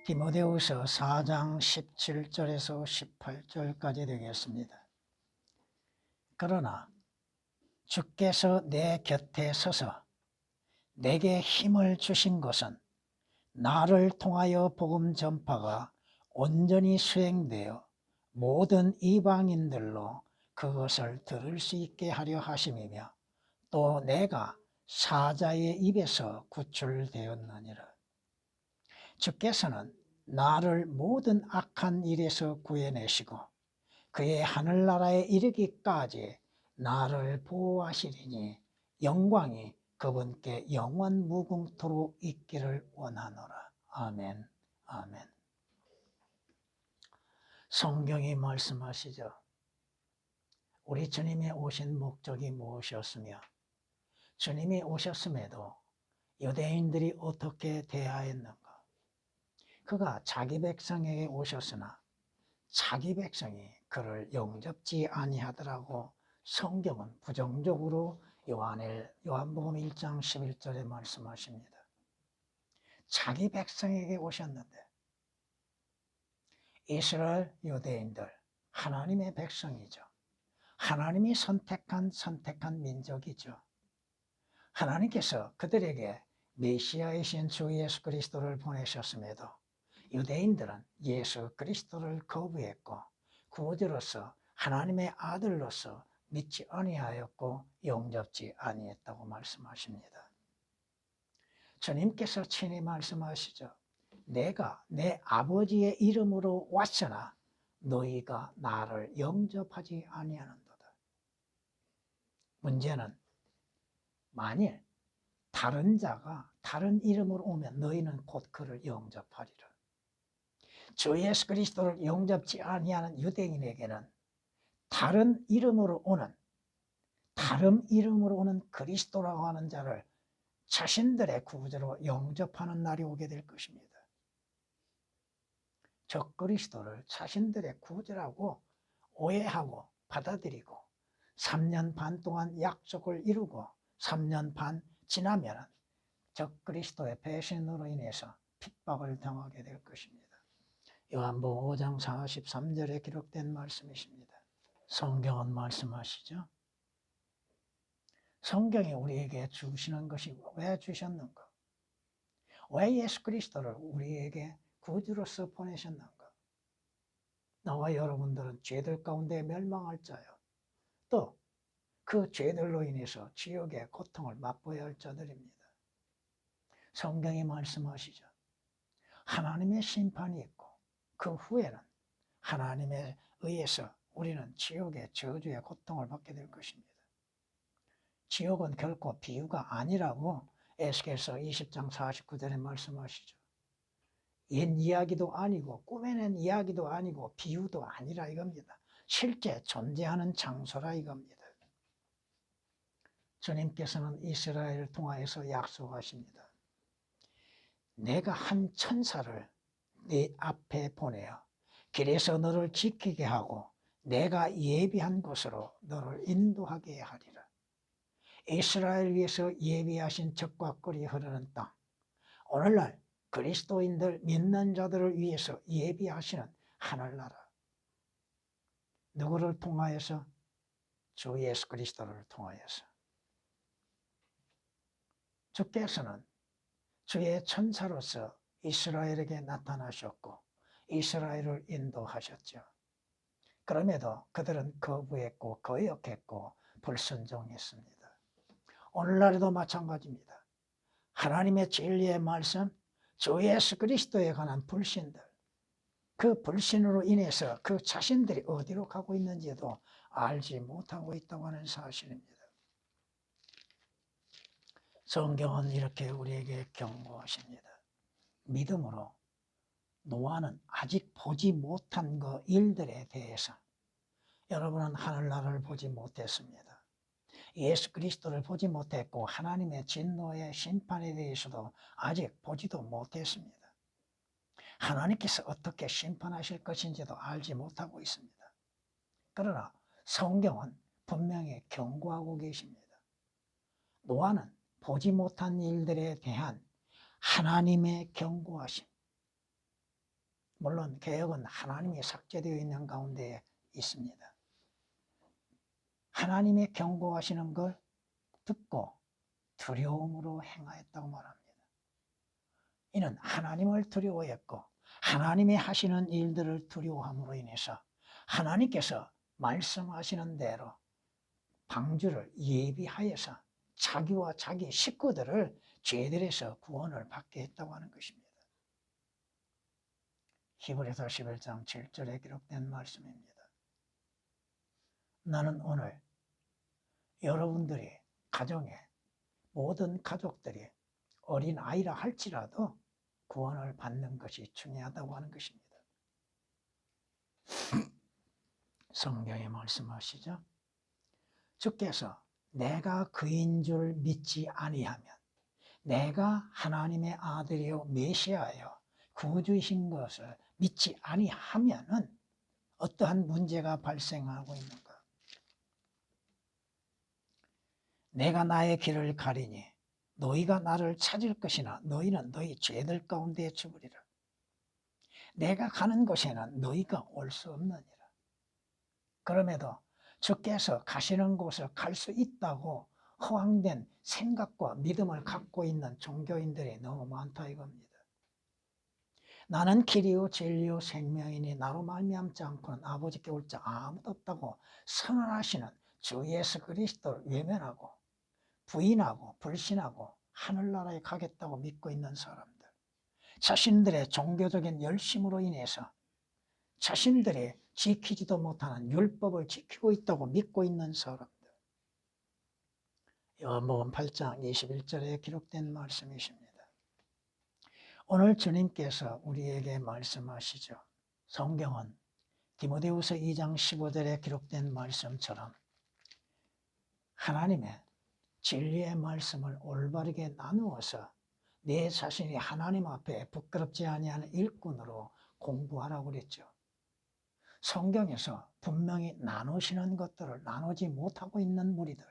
디모데후서 4장 17절에서 18절까지 되겠습니다. 그러나 주께서 내 곁에 서서 내게 힘을 주신 것은 나를 통하여 복음 전파가 온전히 수행되어 모든 이방인들로 그것을 들을 수 있게 하려 하심이며 또 내가 사자의 입에서 구출되었느니라. 주께서는 나를 모든 악한 일에서 구해내시고 그의 하늘나라에 이르기까지 나를 보호하시리니 영광이 그분께 영원 무궁토록 있기를 원하노라. 아멘. 아멘. 성경이 말씀하시죠. 우리 주님이 오신 목적이 무엇이었으며 주님이 오셨음에도 유대인들이 어떻게 대하였는가? 그가 자기 백성에게 오셨으나 자기 백성이 그를 영접지 아니하더라고 성경은 부정적으로 요한복음 1장 11절에 말씀하십니다. 자기 백성에게 오셨는데 이스라엘 유대인들 하나님의 백성이죠. 하나님이 선택한 민족이죠. 하나님께서 그들에게 메시아이신 주 예수 그리스도를 보내셨음에도 유대인들은 예수 그리스도를 거부했고 구주로서 하나님의 아들로서 믿지 아니하였고 영접지 아니했다고 말씀하십니다. 주님께서 친히 말씀하시죠. 내가 내 아버지의 이름으로 왔으나 너희가 나를 영접하지 아니하는도다. 문제는 만일 다른 자가 다른 이름으로 오면 너희는 곧 그를 영접하리라. 주 예수 그리스도를 영접지 아니하는 유대인에게는 다른 이름으로 오는 그리스도라고 하는 자를 자신들의 구주로 영접하는 날이 오게 될 것입니다. 저 그리스도를 자신들의 구주라고 오해하고 받아들이고 3년 반 동안 약속을 이루고 3년 반 지나면 저 그리스도의 배신으로 인해서 핍박을 당하게 될 것입니다. 요한복음 5장 43절에 기록된 말씀이십니다. 성경은 말씀하시죠. 성경이 우리에게 주시는 것이 왜 주셨는가? 왜 예수 그리스도를 우리에게 구주로서 보내셨는가? 나와 여러분들은 죄들 가운데 멸망할 자요. 또 그 죄들로 인해서 지옥의 고통을 맛보아야 할 자들입니다. 성경이 말씀하시죠. 하나님의 심판이 있고 그 후에는 하나님에 의해서 우리는 지옥의 저주의 고통을 받게 될 것입니다. 지옥은 결코 비유가 아니라고 에스겔서 20장 49절에 말씀하시죠. 옛 이야기도 아니고 꾸며낸 이야기도 아니고 비유도 아니라 이겁니다. 실제 존재하는 장소라 이겁니다. 주님께서는 이스라엘을 통하여서 약속하십니다. 내가 한 천사를 네 앞에 보내어 길에서 너를 지키게 하고 내가 예비한 곳으로 너를 인도하게 하리라. 이스라엘 위해서 예비하신 적과 꿀이 흐르는 땅, 오늘날 그리스도인들 믿는 자들을 위해서 예비하시는 하늘나라. 누구를 통하여서? 주 예수 그리스도를 통하여서. 주께서는 주의 천사로서 이스라엘에게 나타나셨고 이스라엘을 인도하셨죠. 그럼에도 그들은 거부했고 거역했고 불순종했습니다. 오늘날에도 마찬가지입니다. 하나님의 진리의 말씀, 주 예수 그리스도에 관한 불신들, 그 불신으로 인해서 그 자신들이 어디로 가고 있는지도 알지 못하고 있다고 하는 사실입니다. 성경은 이렇게 우리에게 경고하십니다. 믿음으로 노아는 아직 보지 못한 그 일들에 대해서 여러분은 하늘나라를 보지 못했습니다. 예수 그리스도를 보지 못했고 하나님의 진노의 심판에 대해서도 아직 보지도 못했습니다. 하나님께서 어떻게 심판하실 것인지도 알지 못하고 있습니다. 그러나 성경은 분명히 경고하고 계십니다. 노아는 보지 못한 일들에 대한 하나님의 경고하심, 물론 개혁은 하나님이 삭제되어 있는 가운데 있습니다. 하나님의 경고하시는 걸 듣고 두려움으로 행하였다고 말합니다. 이는 하나님을 두려워했고 하나님이 하시는 일들을 두려워함으로 인해서 하나님께서 말씀하시는 대로 방주를 예비하여서 자기와 자기 식구들을 죄들에서 구원을 받게 했다고 하는 것입니다. 히브리서 11장 7절에 기록된 말씀입니다. 나는 오늘 여러분들이 가정에 모든 가족들이 어린 아이라 할지라도 구원을 받는 것이 중요하다고 하는 것입니다. 성경에 말씀하시죠. 주께서 내가 그인 줄 믿지 아니하면, 내가 하나님의 아들이요 메시아여 구주이신 것을 믿지 아니하면은 어떠한 문제가 발생하고 있는가? 내가 나의 길을 가리니 너희가 나를 찾을 것이나 너희는 너희 죄들 가운데 죽으리라. 내가 가는 곳에는 너희가 올 수 없느니라. 그럼에도 주께서 가시는 곳을 갈 수 있다고 허황된 생각과 믿음을 갖고 있는 종교인들이 너무 많다 이겁니다. 나는 길이요 진리요 생명이니 나로 말미암지 않고는 아버지께 올 자 아무도 없다고 선언하시는 주 예수 그리스도를 외면하고 부인하고 불신하고 하늘나라에 가겠다고 믿고 있는 사람들, 자신들의 종교적인 열심으로 인해서 자신들이 지키지도 못하는 율법을 지키고 있다고 믿고 있는 사람들, 요한복음 8장 21절에 기록된 말씀이십니다. 오늘 주님께서 우리에게 말씀하시죠. 성경은 디모데후서 2장 15절에 기록된 말씀처럼 하나님의 진리의 말씀을 올바르게 나누어서 내 자신이 하나님 앞에 부끄럽지 아니하는 일꾼으로 공부하라고 그랬죠. 성경에서 분명히 나누시는 것들을 나누지 못하고 있는 무리들,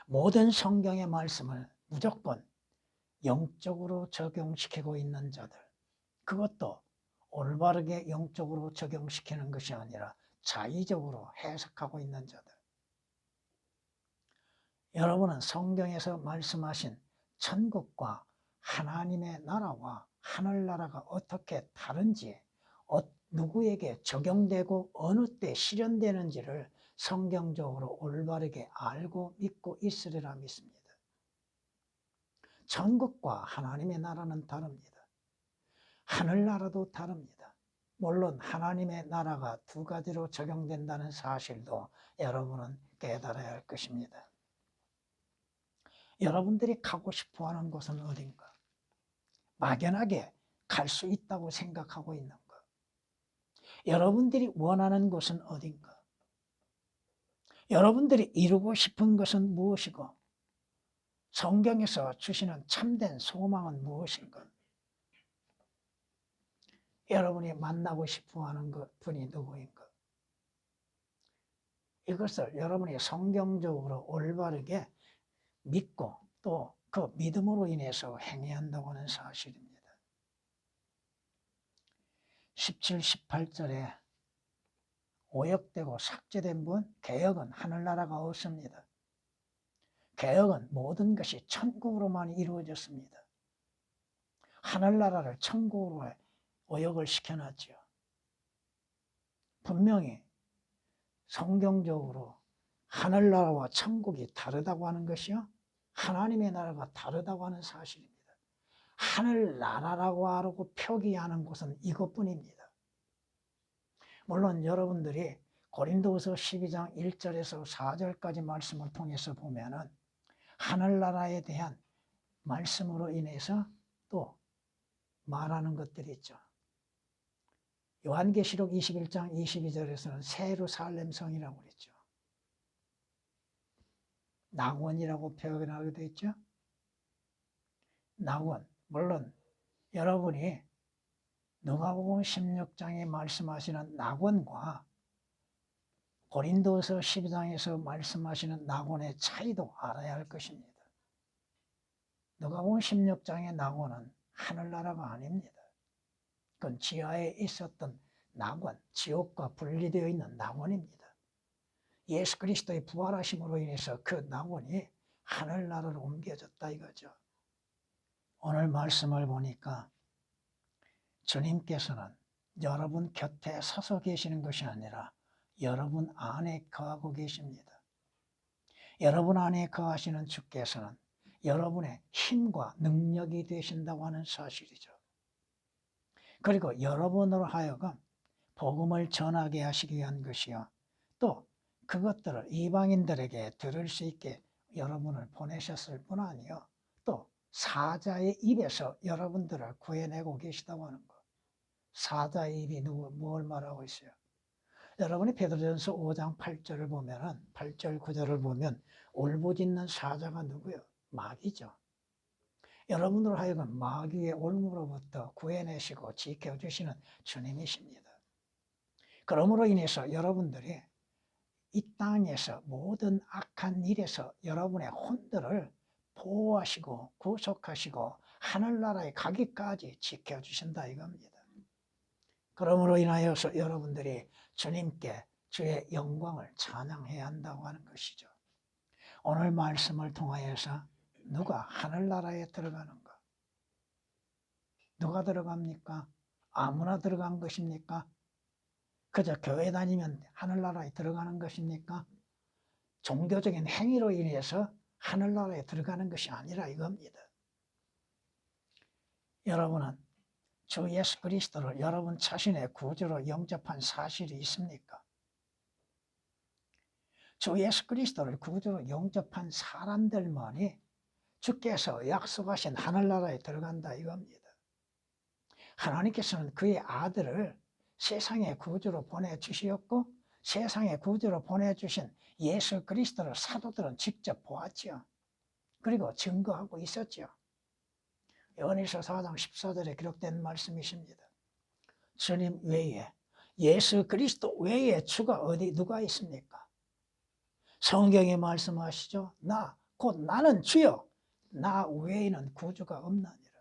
모든 성경의 말씀을 무조건 영적으로 적용시키고 있는 자들, 그것도 올바르게 영적으로 적용시키는 것이 아니라 자의적으로 해석하고 있는 자들. 여러분은 성경에서 말씀하신 천국과 하나님의 나라와 하늘나라가 어떻게 다른지, 누구에게 적용되고 어느 때 실현되는지를 성경적으로 올바르게 알고 믿고 있으리라 믿습니다. 천국과 하나님의 나라는 다릅니다. 하늘나라도 다릅니다. 물론 하나님의 나라가 두 가지로 적용된다는 사실도 여러분은 깨달아야 할 것입니다. 여러분들이 가고 싶어하는 곳은 어딘가? 막연하게 갈 수 있다고 생각하고 있는가? 여러분들이 원하는 곳은 어딘가? 여러분들이 이루고 싶은 것은 무엇이고 성경에서 주시는 참된 소망은 무엇인가? 여러분이 만나고 싶어하는 분이 누구인가? 이것을 여러분이 성경적으로 올바르게 믿고 또 그 믿음으로 인해서 행해야 한다고 하는 사실입니다. 17, 18절에 오역되고 삭제된 분, 개혁은 하늘나라가 없습니다. 개혁은 모든 것이 천국으로만 이루어졌습니다. 하늘나라를 천국으로 오역을 시켜놨죠. 분명히 성경적으로 하늘나라와 천국이 다르다고 하는 것이요, 하나님의 나라가 다르다고 하는 사실입니다. 하늘나라라고 하고 표기하는 곳은 이것뿐입니다. 물론 여러분들이 고린도후서 12장 1절에서 4절까지 말씀을 통해서 보면은 하늘나라에 대한 말씀으로 인해서 또 말하는 것들이 있죠. 요한계시록 21장 22절에서는 새 예루살렘 성이라고 그랬죠. 낙원이라고 표현하게 되어 있죠. 낙원, 물론 여러분이 누가복음 16장에 말씀하시는 낙원과 고린도서 12장에서 말씀하시는 낙원의 차이도 알아야 할 것입니다. 누가복음 16장의 낙원은 하늘나라가 아닙니다. 그건 지하에 있었던 낙원, 지옥과 분리되어 있는 낙원입니다. 예수 그리스도의 부활하심으로 인해서 그 낙원이 하늘나라로 옮겨졌다 이거죠. 오늘 말씀을 보니까 주님께서는 여러분 곁에 서서 계시는 것이 아니라 여러분 안에 거하고 계십니다. 여러분 안에 거하시는 주께서는 여러분의 힘과 능력이 되신다고 하는 사실이죠. 그리고 여러분으로 하여금 복음을 전하게 하시기 위한 것이요. 또 그것들을 이방인들에게 들을 수 있게 여러분을 보내셨을 뿐 아니요. 또 사자의 입에서 여러분들을 구해내고 계시다고 하는 것. 사자의 입이 뭘 말하고 있어요? 여러분이 베드로전서 5장 8절을 보면은 8절 9절을 보면 울부짖는 사자가 누구요? 마귀죠. 여러분으로 하여금 마귀의 올무로부터 구해내시고 지켜주시는 주님이십니다. 그러므로 인해서 여러분들이 이 땅에서 모든 악한 일에서 여러분의 혼들을 보호하시고 구속하시고 하늘나라에 가기까지 지켜주신다 이겁니다. 그러므로 인하여서 여러분들이 주님께 주의 영광을 찬양해야 한다고 하는 것이죠. 오늘 말씀을 통하여서 누가 하늘나라에 들어가는가? 누가 들어갑니까? 아무나 들어간 것입니까? 그저 교회 다니면 하늘나라에 들어가는 것입니까? 종교적인 행위로 인해서 하늘나라에 들어가는 것이 아니라 이겁니다. 여러분은 주 예수 그리스도를 여러분 자신의 구주로 영접한 사실이 있습니까? 주 예수 그리스도를 구주로 영접한 사람들만이 주께서 약속하신 하늘나라에 들어간다 이겁니다. 하나님께서는 그의 아들을 세상의 구주로 보내주시었고 세상의 구주로 보내주신 예수 그리스도를 사도들은 직접 보았죠. 그리고 증거하고 있었죠. 요한일서 4장 14절에 기록된 말씀이십니다. 주님 외에 예수 그리스도 외에 주가 누가 있습니까? 성경에 말씀하시죠. 곧 나는 주요 나 외에는 구주가 없나니라.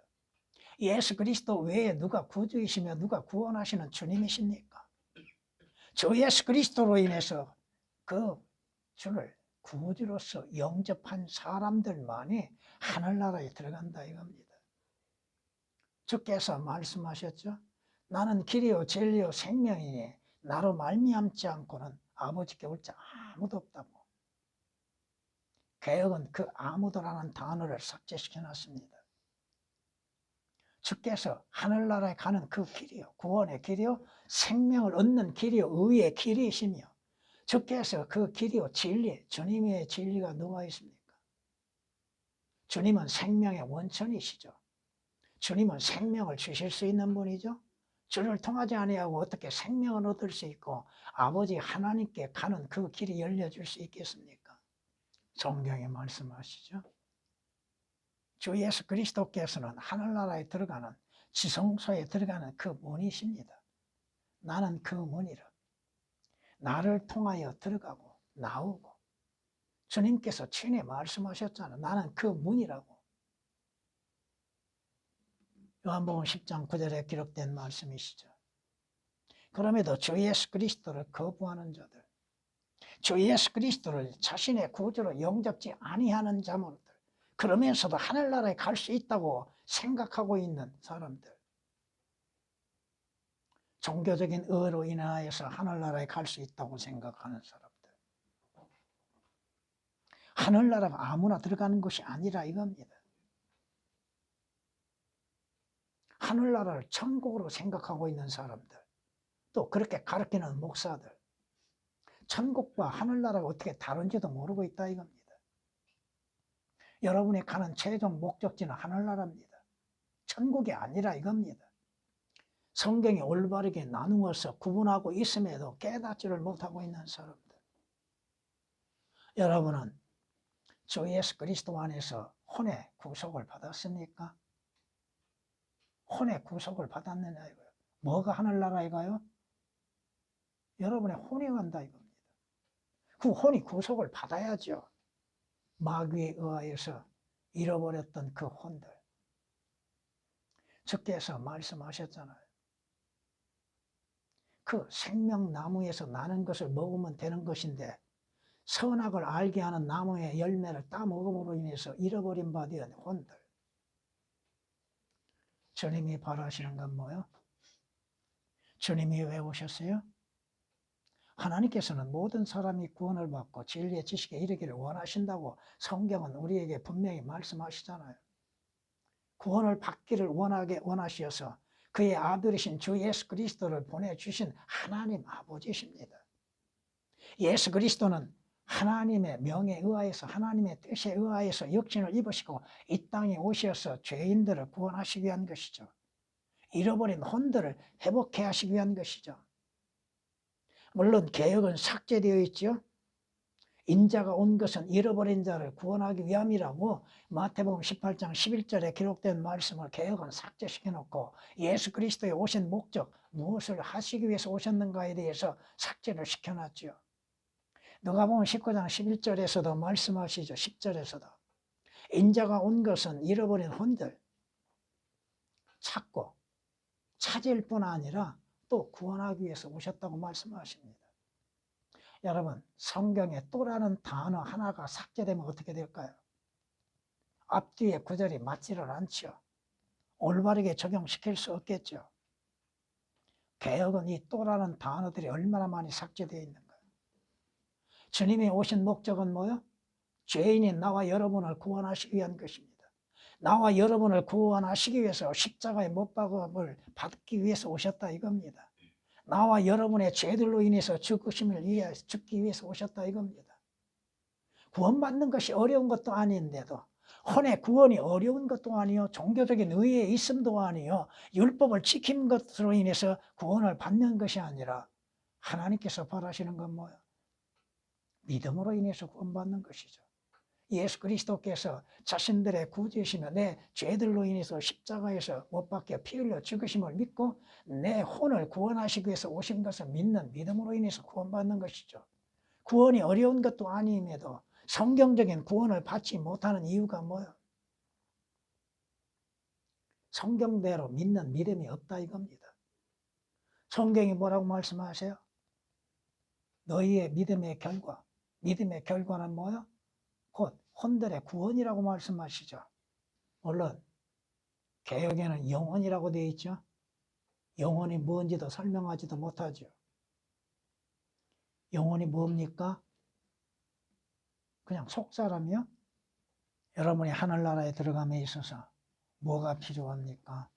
예수 그리스도 외에 누가 구주이시며 누가 구원하시는 주님이십니까? 주 예수 그리스도로 인해서 그 주를 구주로서 영접한 사람들만이 하늘나라에 들어간다 이겁니다. 주께서 말씀하셨죠. 나는 길이요 진리요 생명이니 나로 말미암지 않고는 아버지께 올 자 아무도 없다고. 개혁은 그 아무도라는 단어를 삭제시켜놨습니다. 주께서 하늘나라에 가는 그 길이요 구원의 길이요 생명을 얻는 길이요 의의 길이시며 주께서 그 길이요 진리 주님의 진리가 누가 있습니까? 주님은 생명의 원천이시죠. 주님은 생명을 주실 수 있는 분이죠. 주를 통하지 아니하고 어떻게 생명을 얻을 수 있고 아버지 하나님께 가는 그 길이 열려줄 수 있겠습니까? 성경에 말씀하시죠. 주 예수 그리스도께서는 하늘나라에 들어가는 지성소에 들어가는 그 문이십니다. 나는 그 문이라. 나를 통하여 들어가고 나오고 주님께서 친히 말씀하셨잖아. 나는 그 문이라고. 요한복음 10장 9절에 기록된 말씀이시죠. 그럼에도 주 예수 그리스도를 거부하는 자들, 주 예수 그리스도를 자신의 구주로 영접지 아니하는 자들들, 그러면서도 하늘나라에 갈 수 있다고 생각하고 있는 사람들, 종교적인 의로 인하여서 하늘나라에 갈 수 있다고 생각하는 사람들, 하늘나라가 아무나 들어가는 것이 아니라 이겁니다. 하늘나라를 천국으로 생각하고 있는 사람들, 또 그렇게 가르치는 목사들, 천국과 하늘나라가 어떻게 다른지도 모르고 있다 이겁니다. 여러분이 가는 최종 목적지는 하늘나라입니다. 천국이 아니라 이겁니다. 성경이 올바르게 나누어서 구분하고 있음에도 깨닫지를 못하고 있는 사람들. 여러분은 주 예수 그리스도 안에서 혼의 구속을 받았습니까? 혼의 구속을 받았느냐 이거예요. 뭐가 하늘나라에 가요? 여러분의 혼이 간다 이겁니다. 그 혼이 구속을 받아야죠. 마귀에 의하여서 잃어버렸던 그 혼들. 주께서 말씀하셨잖아요. 그 생명나무에서 나는 것을 먹으면 되는 것인데 선악을 알게 하는 나무의 열매를 따먹음으로 인해서 잃어버린 바 되었네. 혼들. 주님이 바라시는 건 뭐요? 주님이 왜 오셨어요? 하나님께서는 모든 사람이 구원을 받고 진리의 지식에 이르기를 원하신다고 성경은 우리에게 분명히 말씀하시잖아요. 구원을 받기를 원하시어서 그의 아들이신 주 예수 그리스도를 보내주신 하나님 아버지십니다. 예수 그리스도는 하나님의 명에 의하여서 하나님의 뜻에 의하여서 육신을 입으시고 이 땅에 오셔서 죄인들을 구원하시기 위한 것이죠. 잃어버린 혼들을 회복해 하시기 위한 것이죠. 물론 개역은 삭제되어 있죠. 인자가 온 것은 잃어버린 자를 구원하기 위함이라고 마태복음 18장 11절에 기록된 말씀을 개역은 삭제시켜 놓고 예수 그리스도의 오신 목적, 무엇을 하시기 위해서 오셨는가에 대해서 삭제를 시켜놨죠. 누가복음 19장 11절에서도 말씀하시죠. 10절에서도 인자가 온 것은 잃어버린 혼들 찾고 찾을 뿐 아니라 또 구원하기 위해서 오셨다고 말씀하십니다. 여러분, 성경에 또라는 단어 하나가 삭제되면 어떻게 될까요? 앞뒤의 구절이 맞지를 않죠. 올바르게 적용시킬 수 없겠죠. 개역은 이 또라는 단어들이 얼마나 많이 삭제되어 있는가요? 주님이 오신 목적은 뭐요? 죄인인 나와 여러분을 구원하시기 위한 것입니다. 나와 여러분을 구원하시기 위해서 십자가의 못박음을 받기 위해서 오셨다 이겁니다. 나와 여러분의 죄들로 인해서 죽기 위해서 오셨다 이겁니다. 구원받는 것이 어려운 것도 아닌데도 혼의 구원이 어려운 것도 아니요 종교적인 의에 있음도 아니요 율법을 지킨 것으로 인해서 구원을 받는 것이 아니라 하나님께서 바라시는 건 뭐예요? 믿음으로 인해서 구원받는 것이죠. 예수 그리스도께서 자신들의 구주이시며 내 죄들로 인해서 십자가에서 못 박혀 피 흘려 죽으심을 믿고 내 혼을 구원하시기 위해서 오신 것을 믿는 믿음으로 인해서 구원받는 것이죠. 구원이 어려운 것도 아님에도 성경적인 구원을 받지 못하는 이유가 뭐예요? 성경대로 믿는 믿음이 없다 이겁니다. 성경이 뭐라고 말씀하세요? 너희의 믿음의 결과는 뭐예요? 곧 혼들의 구원이라고 말씀하시죠. 물론 개역에는 영혼이라고 되어 있죠. 영혼이 뭔지도 설명하지도 못하죠. 영혼이 뭡니까? 그냥 속사람이요? 여러분이 하늘나라에 들어감에 있어서 뭐가 필요합니까?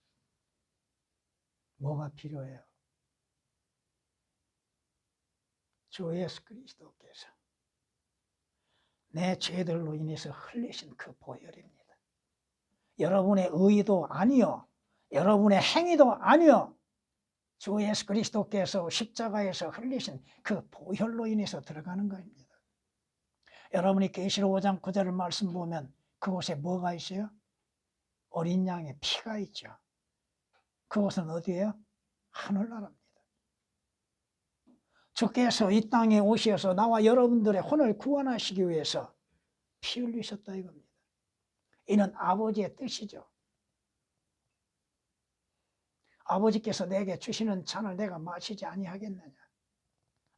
뭐가 필요해요? 주 예수 그리스도께서 내 죄들로 인해서 흘리신 그 보혈입니다. 여러분의 의도 아니요, 여러분의 행위도 아니요, 주 예수 그리스도께서 십자가에서 흘리신 그 보혈로 인해서 들어가는 겁니다. 여러분이 계시록 5장 9절 말씀 보면 그곳에 뭐가 있어요? 어린 양의 피가 있죠. 그곳은 어디예요? 하늘나라입니다. 주께서 이 땅에 오셔서 나와 여러분들의 혼을 구원하시기 위해서 피 흘리셨다 이겁니다. 이는 아버지의 뜻이죠. 아버지께서 내게 주시는 잔을 내가 마시지 아니하겠느냐.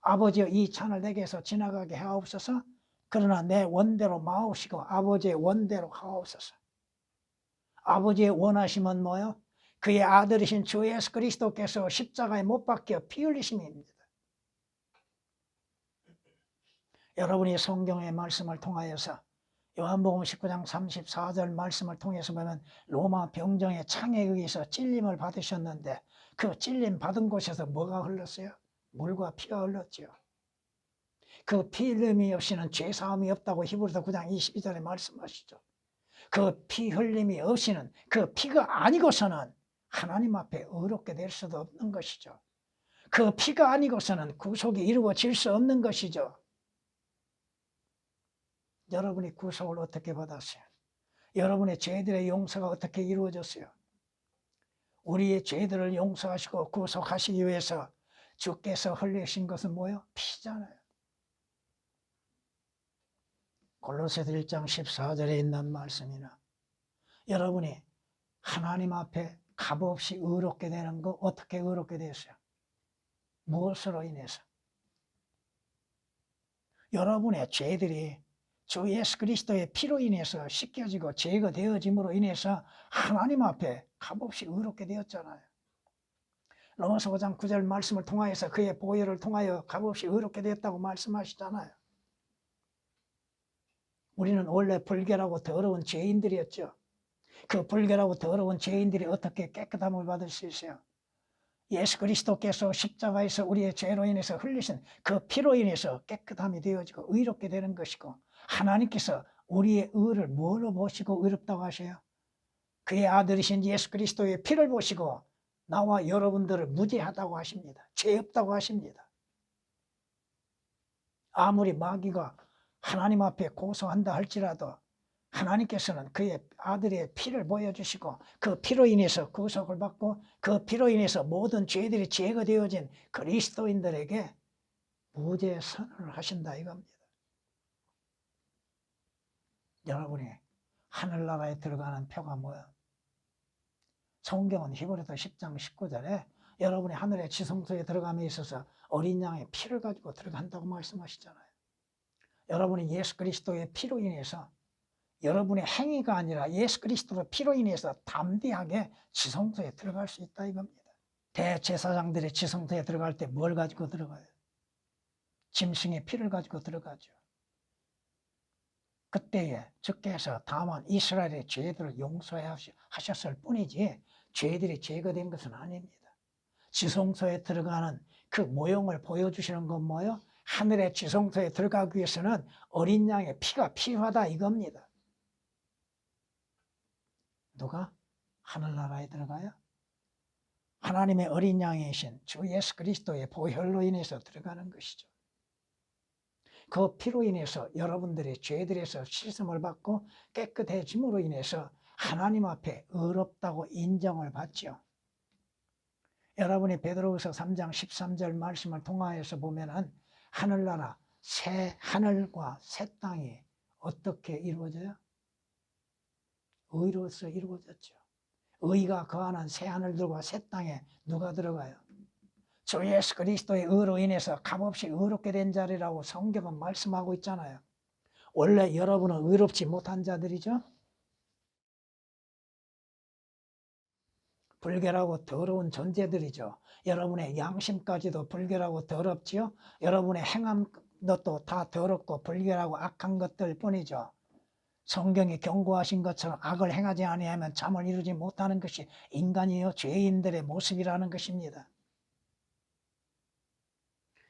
아버지여 이 잔을 내게서 지나가게 하옵소서. 그러나 내 원대로 마옵시고 아버지의 원대로 하옵소서. 아버지의 원하심은 뭐요? 그의 아들이신 주 예수 그리스도께서 십자가에 못 박혀 피 흘리심입니다. 여러분이 성경의 말씀을 통하여서 요한복음 19장 34절 말씀을 통해서 보면 로마 병정의 창에 의해서 찔림을 받으셨는데 그 찔림 받은 곳에서 뭐가 흘렀어요? 물과 피가 흘렀죠. 그 피 흘림이 없이는 죄사함이 없다고 히브리서 9장 22절에 말씀하시죠. 그 피 흘림이 없이는 그 피가 아니고서는 하나님 앞에 의롭게 될 수도 없는 것이죠. 그 피가 아니고서는 구속이 이루어질 수 없는 것이죠. 여러분이 구속을 어떻게 받았어요? 여러분의 죄들의 용서가 어떻게 이루어졌어요? 우리의 죄들을 용서하시고 구속하시기 위해서 주께서 흘리신 것은 뭐예요? 피잖아요. 골로새서 1장 14절에 있는 말씀이나 여러분이 하나님 앞에 값없이 의롭게 되는 거 어떻게 의롭게 됐어요? 무엇으로 인해서? 여러분의 죄들이 주 예수 그리스도의 피로 인해서 씻겨지고 제거되어짐으로 인해서 하나님 앞에 값없이 의롭게 되었잖아요. 로마서 5장 9절 말씀을 통하여서 그의 보혈을 통하여 값없이 의롭게 되었다고 말씀하시잖아요. 우리는 원래 불결하고 더러운 죄인들이었죠. 그 불결하고 더러운 죄인들이 어떻게 깨끗함을 받을 수 있어요? 예수 그리스도께서 십자가에서 우리의 죄로 인해서 흘리신 그 피로 인해서 깨끗함이 되어지고 의롭게 되는 것이고, 하나님께서 우리의 의를 뭘로 보시고 의롭다고 하셔요? 그의 아들이신 예수 그리스도의 피를 보시고 나와 여러분들을 무죄하다고 하십니다. 죄 없다고 하십니다. 아무리 마귀가 하나님 앞에 고소한다 할지라도 하나님께서는 그의 아들의 피를 보여주시고 그 피로 인해서 구속을 받고 그 피로 인해서 모든 죄들이 제거되어진 그리스도인들에게 무죄 선언을 하신다 이겁니다. 여러분이 하늘나라에 들어가는 표가 뭐야? 성경은 히브리서 10장 19절에 여러분이 하늘의 지성소에 들어감에 있어서 어린 양의 피를 가지고 들어간다고 말씀하시잖아요. 여러분이 예수 그리스도의 피로 인해서 여러분의 행위가 아니라 예수 그리스도의 피로 인해서 담대하게 지성소에 들어갈 수 있다 이겁니다. 대제사장들의 지성소에 들어갈 때 뭘 가지고 들어가요? 짐승의 피를 가지고 들어가죠. 그때에 주께서 다만 이스라엘의 죄들을 용서하셨을 뿐이지 죄들이 제거된 것은 아닙니다. 지성소에 들어가는 그 모형을 보여주시는 건 뭐예요? 하늘의 지성소에 들어가기 위해서는 어린 양의 피가 필요하다 이겁니다. 누가? 하늘나라에 들어가요? 하나님의 어린 양이신 주 예수 그리스도의 보혈로 인해서 들어가는 것이죠. 그 피로 인해서 여러분들의 죄들에서 씻음을 받고 깨끗해짐으로 인해서 하나님 앞에 의롭다고 인정을 받죠. 여러분이 베드로후서 3장 13절 말씀을 통하여서 보면은 하늘나라, 새 하늘과 새 땅이 어떻게 이루어져요? 의로서 이루어졌죠. 의가 거하는 새 하늘들과 새 땅에 누가 들어가요? 주 예수 그리스도의 의로 인해서 값없이 의롭게 된 자리라고 성경은 말씀하고 있잖아요. 원래 여러분은 의롭지 못한 자들이죠. 불결하고 더러운 존재들이죠. 여러분의 양심까지도 불결하고 더럽지요. 여러분의 행함 것도 다 더럽고 불결하고 악한 것들 뿐이죠. 성경이 경고하신 것처럼 악을 행하지 아니하면 잠을 이루지 못하는 것이 인간이요 죄인들의 모습이라는 것입니다.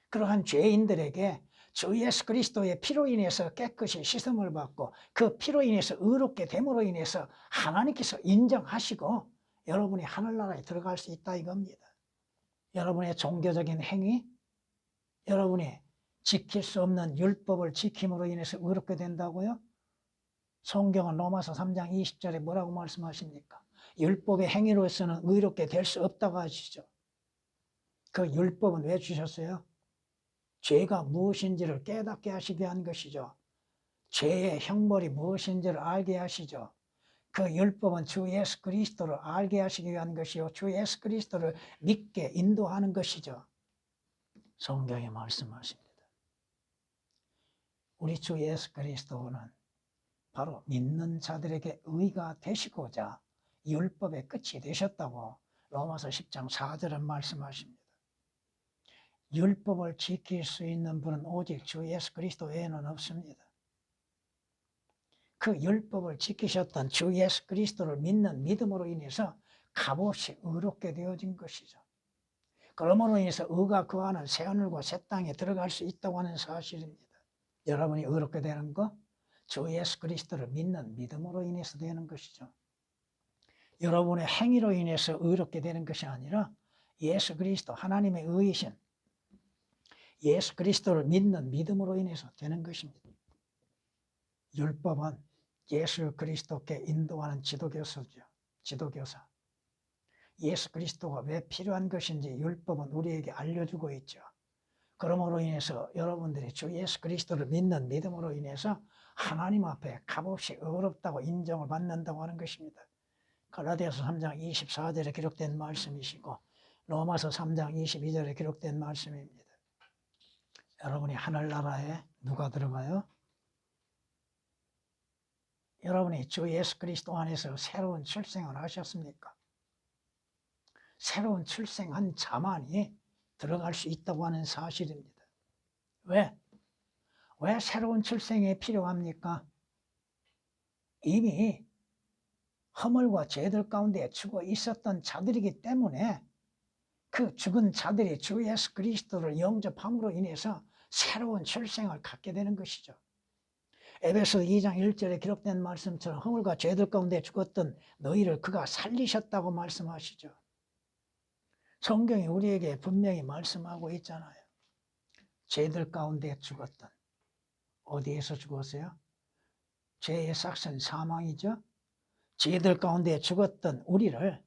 그러한 죄인들에게 주 예수 그리스도의 피로 인해서 깨끗이 씻음을 받고 그 피로 인해서 의롭게 됨으로 인해서 하나님께서 인정하시고 여러분이 하늘나라에 들어갈 수 있다 이겁니다. 여러분의 종교적인 행위, 여러분이 지킬 수 없는 율법을 지킴으로 인해서 의롭게 된다고요? 성경은 로마서 3장 20절에 뭐라고 말씀하십니까? 율법의 행위로서는 의롭게 될 수 없다고 하시죠. 그 율법은 왜 주셨어요? 죄가 무엇인지를 깨닫게 하시기 위한 것이죠. 죄의 형벌이 무엇인지를 알게 하시죠. 그 율법은 주 예수 그리스도를 알게 하시기 위한 것이요 주 예수 그리스도를 믿게 인도하는 것이죠. 성경에 말씀하십니다. 우리 주 예수 그리스도는 바로 믿는 자들에게 의가 되시고자 율법의 끝이 되셨다고 로마서 10장 4절은 말씀하십니다. 율법을 지킬 수 있는 분은 오직 주 예수 그리스도 외에는 없습니다. 그 율법을 지키셨던 주 예수 그리스도를 믿는 믿음으로 인해서 값없이 의롭게 되어진 것이죠. 그러므로 인해서 의가 거하는 새하늘과 새 땅에 들어갈 수 있다고 하는 사실입니다. 여러분이 의롭게 되는 거 주 예수 그리스도를 믿는 믿음으로 인해서 되는 것이죠. 여러분의 행위로 인해서 의롭게 되는 것이 아니라 예수 그리스도 하나님의 의이신 예수 그리스도를 믿는 믿음으로 인해서 되는 것입니다. 율법은 예수 그리스도께 인도하는 지도교사죠. 지도교사. 예수 그리스도가 왜 필요한 것인지 율법은 우리에게 알려주고 있죠. 그러므로 인해서 여러분들이 주 예수 그리스도를 믿는 믿음으로 인해서 하나님 앞에 값없이 의롭다고 인정을 받는다고 하는 것입니다. 갈라디아서 3장 24절에 기록된 말씀이시고 로마서 3장 22절에 기록된 말씀입니다. 여러분이 하늘나라에 누가 들어가요? 여러분이 주 예수 그리스도 안에서 새로운 출생을 하셨습니까? 새로운 출생한 자만이 들어갈 수 있다고 하는 사실입니다. 왜? 왜 새로운 출생이 필요합니까? 이미 허물과 죄들 가운데 죽어 있었던 자들이기 때문에 그 죽은 자들이 주 예수 그리스도를 영접함으로 인해서 새로운 출생을 갖게 되는 것이죠. 에베소 2장 1절에 기록된 말씀처럼 허물과 죄들 가운데 죽었던 너희를 그가 살리셨다고 말씀하시죠. 성경이 우리에게 분명히 말씀하고 있잖아요. 죄들 가운데 죽었던, 어디에서 죽었어요? 죄의 삭은 사망이죠. 죄들 가운데 죽었던 우리를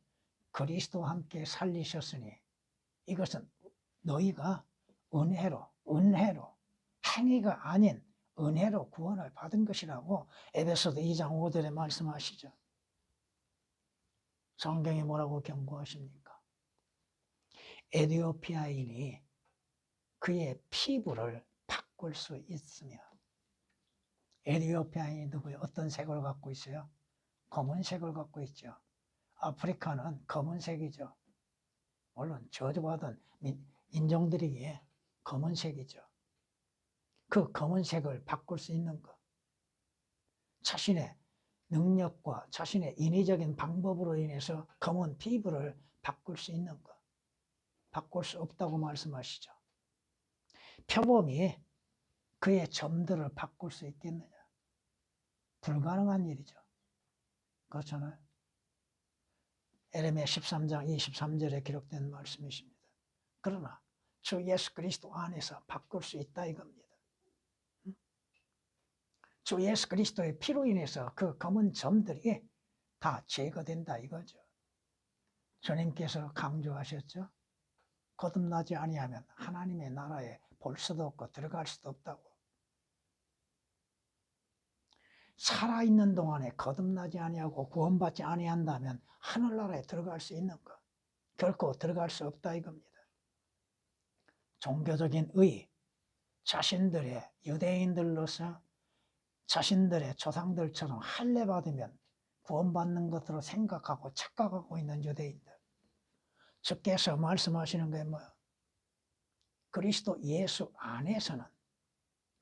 그리스도와 함께 살리셨으니 이것은 너희가 은혜로 행위가 아닌 은혜로 구원을 받은 것이라고 에베소서 2장 5절에 말씀하시죠. 성경이 뭐라고 경고하십니까? 에티오피아인이 그의 피부를 바꿀 수 있으며, 에티오피아인이 누구예요? 어떤 색을 갖고 있어요? 검은색을 갖고 있죠. 아프리카는 검은색이죠. 물론 저주받은 인종들이기에 검은색이죠. 그 검은색을 바꿀 수 있는 것, 자신의 능력과 자신의 인위적인 방법으로 인해서 검은 피부를 바꿀 수 있는 것, 바꿀 수 없다고 말씀하시죠. 표범이 그의 점들을 바꿀 수 있겠느냐? 불가능한 일이죠. 그렇잖아요. 에레미야 13장 23절에 기록된 말씀이십니다. 그러나 주 예수 그리스도 안에서 바꿀 수 있다 이겁니다. 주 예수 그리스도의 피로 인해서 그 검은 점들이 다 제거된다 이거죠. 주님께서 강조하셨죠. 거듭나지 아니하면 하나님의 나라에 볼 수도 없고 들어갈 수도 없다고. 살아있는 동안에 거듭나지 아니하고 구원받지 아니한다면 하늘나라에 들어갈 수 있는 것, 결코 들어갈 수 없다 이겁니다. 종교적인 의, 자신들의 유대인들로서 자신들의 조상들처럼 할례 받으면 구원받는 것으로 생각하고 착각하고 있는 유대인들. 주께서 말씀하시는 게 뭐야? 그리스도 예수 안에서는,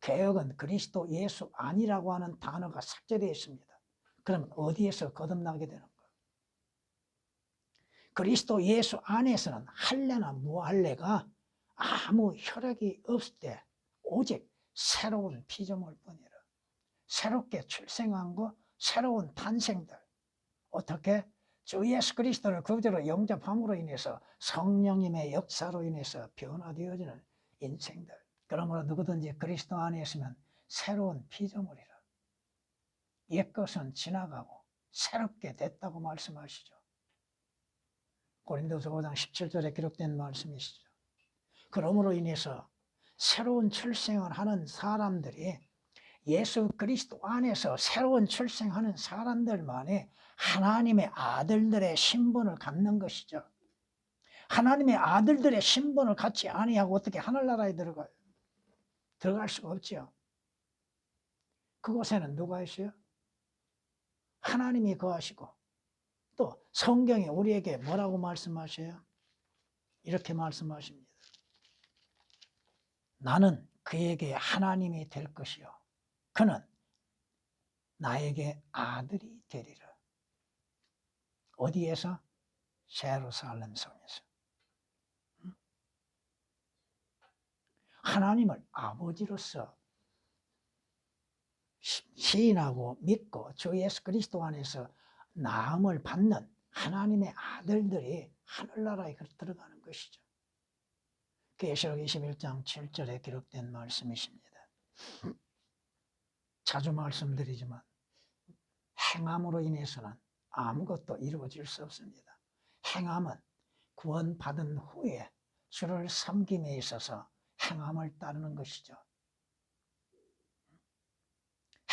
개혁은 그리스도 예수 아니라고 하는 단어가 삭제되어 있습니다. 그러면 어디에서 거듭나게 되는 거야? 그리스도 예수 안에서는 할례나 무할례가 아무 혈액이 없을 때 오직 새로운 피조물 뿐이라. 새롭게 출생한 거, 새로운 탄생들. 어떻게? 주 예수 그리스도를 구주로 영접함으로 인해서 성령님의 역사로 인해서 변화되어지는 인생들. 그러므로 누구든지 그리스도 안에 있으면 새로운 피조물이라. 옛것은 지나가고 새롭게 됐다고 말씀하시죠. 고린도서 5장 17절에 기록된 말씀이시죠. 그러므로 인해서 새로운 출생을 하는 사람들이, 예수 그리스도 안에서 새로운 출생하는 사람들만이 하나님의 아들들의 신분을 갖는 것이죠. 하나님의 아들들의 신분을 갖지 아니하고 어떻게 하늘나라에 들어가요? 들어갈 수가 없죠. 그곳에는 누가 있어요? 하나님이 거하시고, 또 성경이 우리에게 뭐라고 말씀하셔요? 이렇게 말씀하십니다. 나는 그에게 하나님이 될 것이요 그는 나에게 아들이 되리라. 어디에서? 예루살렘 성에서. 하나님을 아버지로서 시인하고 믿고 주 예수 그리스도 안에서 나음을 받는 하나님의 아들들이 하늘나라에 들어가는 것이죠. 계시록 21장 7절에 기록된 말씀이십니다. 자주 말씀드리지만 행함으로 인해서는 아무것도 이루어질 수 없습니다. 행함은 구원받은 후에 주를 섬김에 있어서 행함을 따르는 것이죠.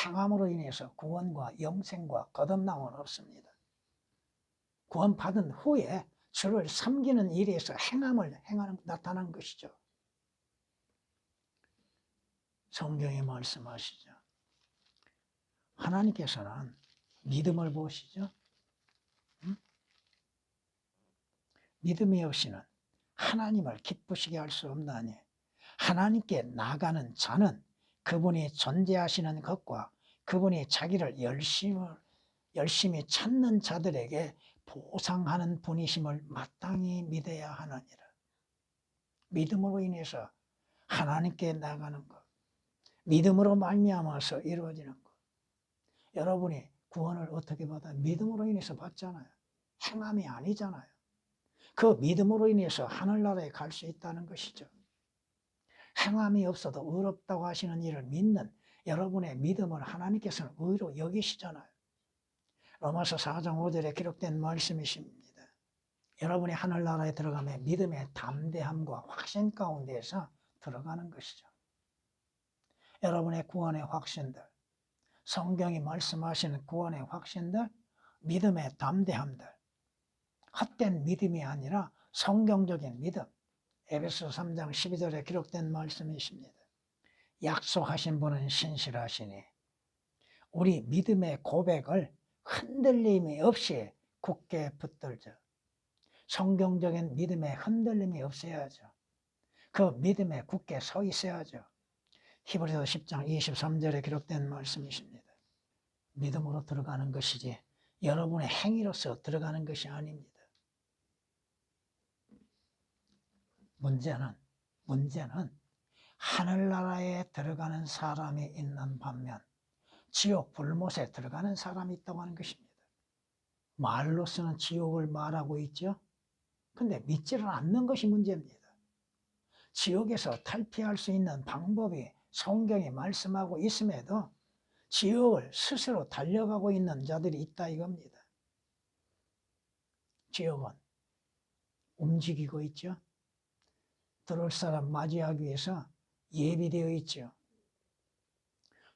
행함으로 인해서 구원과 영생과 거듭남은 없습니다. 구원받은 후에 주를 섬기는 일에서 행함을 나타난 것이죠. 성경에 말씀하시죠. 하나님께서는 믿음을 보시죠. 믿음이 없이는 하나님을 기쁘시게 할 수 없나니 하나님께 나가는 자는 그분이 존재하시는 것과 그분이 자기를 열심히 찾는 자들에게 보상하는 분이심을 마땅히 믿어야 하느니라. 믿음으로 인해서 하나님께 나가는 것, 믿음으로 말미암아서 이루어지는 것. 여러분이 구원을 어떻게 받아요? 믿음으로 인해서 받잖아요. 행함이 아니잖아요. 그 믿음으로 인해서 하늘나라에 갈 수 있다는 것이죠. 행함이 없어도 의롭다고 하시는 이를 믿는 여러분의 믿음을 하나님께서는 의로 여기시잖아요. 로마서 4장 5절에 기록된 말씀이십니다. 여러분이 하늘나라에 들어가면 믿음의 담대함과 확신 가운데에서 들어가는 것이죠. 여러분의 구원의 확신들, 성경이 말씀하시는 구원의 확신들, 믿음의 담대함들, 헛된 믿음이 아니라 성경적인 믿음, 에베소 3장 12절에 기록된 말씀이십니다. 약속하신 분은 신실하시니 우리 믿음의 고백을 흔들림이 없이 굳게 붙들죠. 성경적인 믿음에 흔들림이 없어야죠. 그 믿음에 굳게 서 있어야죠. 히브리서 10장 23절에 기록된 말씀이십니다. 믿음으로 들어가는 것이지 여러분의 행위로서 들어가는 것이 아닙니다. 문제는 하늘나라에 들어가는 사람이 있는 반면 지옥 불못에 들어가는 사람이 있다고 하는 것입니다. 말로서는 지옥을 말하고 있죠. 근데 믿지를 않는 것이 문제입니다. 지옥에서 탈피할 수 있는 방법이 성경이 말씀하고 있음에도 지옥을 스스로 달려가고 있는 자들이 있다 이겁니다. 지옥은 움직이고 있죠. 들어올 사람 맞이하기 위해서 예비되어 있죠.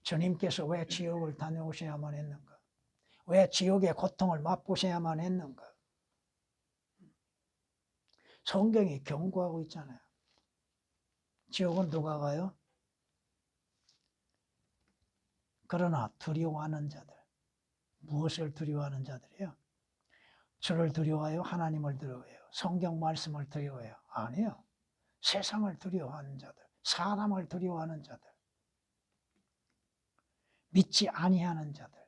주님께서 왜 지옥을 다녀오셔야만 했는가? 왜 지옥의 고통을 맛보셔야만 했는가? 성경이 경고하고 있잖아요. 지옥은 누가 가요? 그러나 두려워하는 자들. 무엇을 두려워하는 자들이에요? 주를 두려워해요? 하나님을 두려워해요? 성경 말씀을 두려워해요? 아니요. 세상을 두려워하는 자들, 사람을 두려워하는 자들, 믿지 아니하는 자들,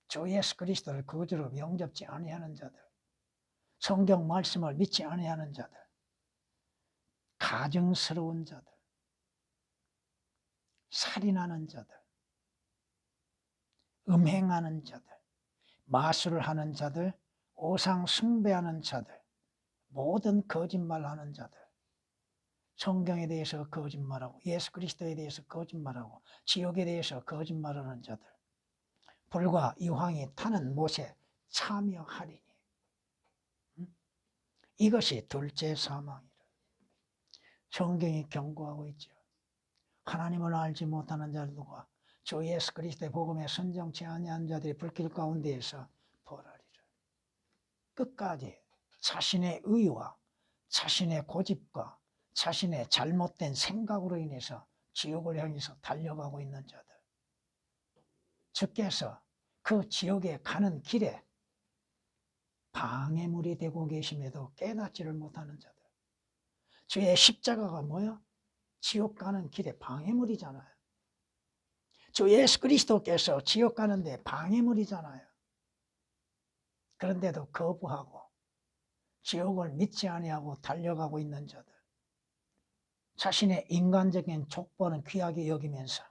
주 예수 그리스도를 거주로 영접지 아니하는 자들, 성경 말씀을 믿지 아니하는 자들, 가증스러운 자들, 살인하는 자들, 음행하는 자들, 마술을 하는 자들, 오상 숭배하는 자들, 모든 거짓말하는 자들, 성경에 대해서 거짓말하고 예수 그리스도에 대해서 거짓말하고 지옥에 대해서 거짓말하는 자들, 불과 이황이 타는 못에 참여하리니 이것이 둘째 사망이라. 성경이 경고하고 있죠. 하나님을 알지 못하는 자들과 주 예수 그리스도의 복음에 순종치 아니한 자들이 불길 가운데에서 벌하리라. 끝까지 자신의 의와 자신의 고집과 자신의 잘못된 생각으로 인해서 지옥을 향해서 달려가고 있는 자들, 주께서 그 지옥에 가는 길에 방해물이 되고 계심에도 깨닫지를 못하는 자들. 주의 십자가가 뭐야? 지옥 가는 길에 방해물이잖아요. 주 예수 그리스도께서 지옥 가는데 방해물이잖아요. 그런데도 거부하고 지옥을 믿지 아니하고 달려가고 있는 자들, 자신의 인간적인 족보는 귀하게 여기면서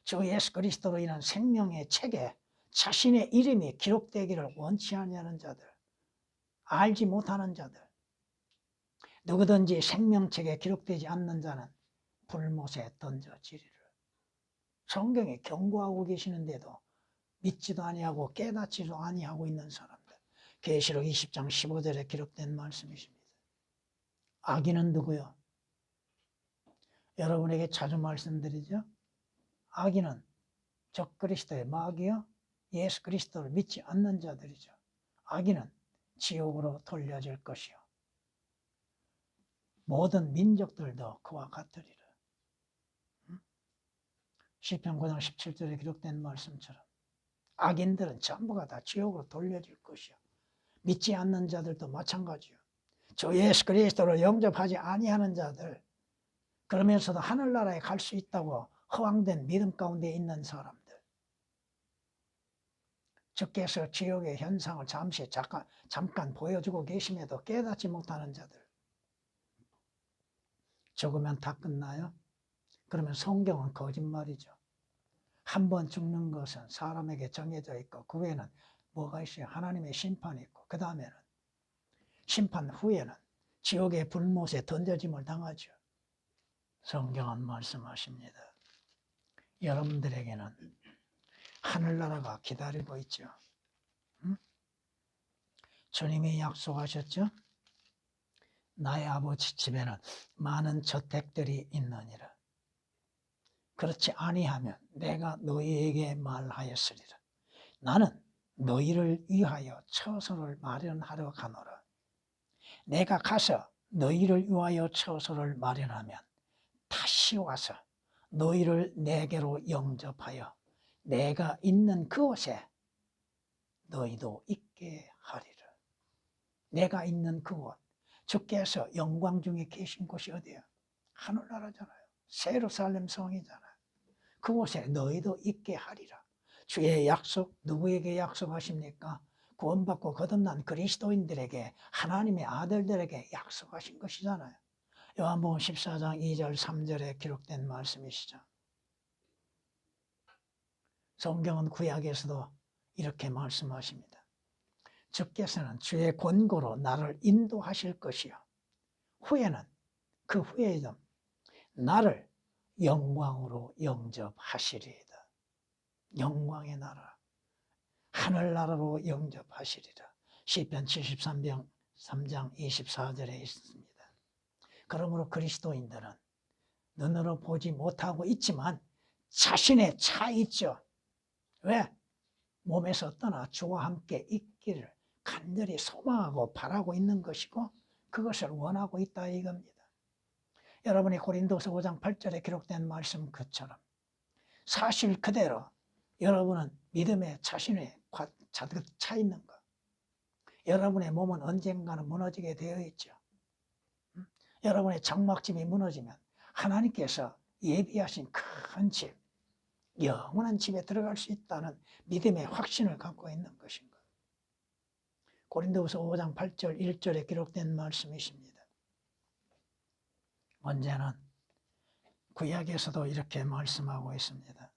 주 예수 그리스도로 인한 생명의 책에 자신의 이름이 기록되기를 원치 아니하는 자들, 알지 못하는 자들, 누구든지 생명책에 기록되지 않는 자는 불못에 던져지리라. 성경에 경고하고 계시는데도 믿지도 아니하고 깨닫지도 아니하고 있는 사람들. 계시록 20장 15절에 기록된 말씀이십니다. 악인은 누구요? 여러분에게 자주 말씀드리죠. 악인은 적그리스도의 마귀요, 예수 그리스도를 믿지 않는 자들이죠. 악인은 지옥으로 돌려질 것이요 모든 민족들도 그와 같으리라. 시편 9장 17절에 기록된 말씀처럼 악인들은 전부가 다 지옥으로 돌려질 것이요 믿지 않는 자들도 마찬가지요. 주 예수 그리스도를 영접하지 아니하는 자들, 그러면서도 하늘나라에 갈 수 있다고 허황된 믿음 가운데 있는 사람들, 주께서 지옥의 현상을 잠깐 보여주고 계심에도 깨닫지 못하는 자들, 죽으면 다 끝나요? 그러면 성경은 거짓말이죠. 한 번 죽는 것은 사람에게 정해져 있고 그 후에는 뭐가 있어요? 하나님의 심판이 있고 그 다음에는 심판 후에는 지옥의 불못에 던져짐을 당하죠. 성경은 말씀하십니다. 여러분들에게는 하늘나라가 기다리고 있죠. 주님이 약속하셨죠? 나의 아버지 집에는 많은 저택들이 있느니라. 그렇지 아니하면 내가 너희에게 말하였으리라. 나는 너희를 위하여 처소를 마련하러 가노라. 내가 가서 너희를 위하여 처소를 마련하면 다시 와서 너희를 내게로 영접하여 내가 있는 그곳에 너희도 있게 하리라. 내가 있는 그곳, 주께서 영광 중에 계신 곳이 어디야? 하늘나라잖아요. 예루살렘 성이잖아요. 그곳에 너희도 있게 하리라. 주의 약속, 누구에게 약속하십니까? 구원받고 거듭난 그리스도인들에게, 하나님의 아들들에게 약속하신 것이잖아요. 요한복음 14장 2절 3절에 기록된 말씀이시죠. 성경은 구약에서도 이렇게 말씀하십니다. 주께서는 주의 권고로 나를 인도하실 것이요 후에는 그 후에도 나를 영광으로 영접하시리이다. 영광의 나라, 하늘나라로 영접하시리라. 시편 73장 24절에 있습니다. 그러므로 그리스도인들은 눈으로 보지 못하고 있지만 자신의 차 있죠. 왜? 몸에서 떠나 주와 함께 있기를 간절히 소망하고 바라고 있는 것이고 그것을 원하고 있다 이겁니다. 여러분이 고린도서 5장 8절에 기록된 말씀 그처럼 사실 그대로 여러분은 믿음에 자신의 가득 차 있는 것. 여러분의 몸은 언젠가는 무너지게 되어 있죠. 여러분의 장막집이 무너지면 하나님께서 예비하신 큰 집, 영원한 집에 들어갈 수 있다는 믿음의 확신을 갖고 있는 것인가. 고린도후서 5장 8절 1절에 기록된 말씀이십니다. 언제는 구약에서도 이렇게 말씀하고 있습니다.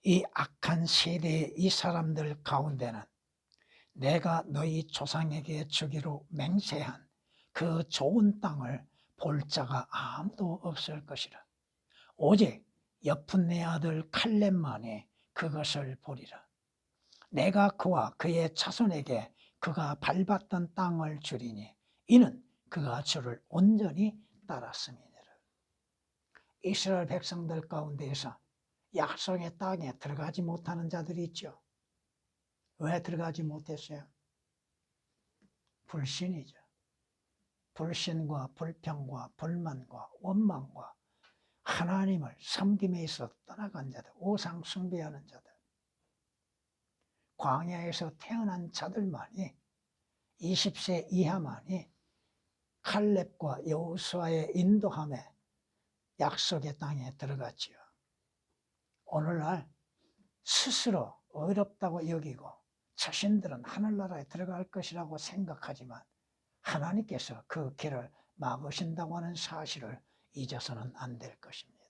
이 악한 세대의 이 사람들 가운데는 내가 너희 조상에게 주기로 맹세한 그 좋은 땅을 볼 자가 아무도 없을 것이라. 오직 여푼네 아들 칼렙만이 그것을 보리라. 내가 그와 그의 자손에게 그가 밟았던 땅을 주리니 이는 그가 주를 온전히 따랐음이니라. 이스라엘 백성들 가운데에서 약속의 땅에 들어가지 못하는 자들이 있죠. 왜 들어가지 못했어요? 불신이죠. 불신과 불평과 불만과 원망과 하나님을 섬김에 있어 떠나간 자들, 우상 숭배하는 자들, 광야에서 태어난 자들만이 20세 이하만이 칼렙과 여호수아의 인도함에 약속의 땅에 들어갔지요. 오늘날 스스로 어렵다고 여기고 자신들은 하늘나라에 들어갈 것이라고 생각하지만 하나님께서 그 길을 막으신다고 하는 사실을 잊어서는 안 될 것입니다.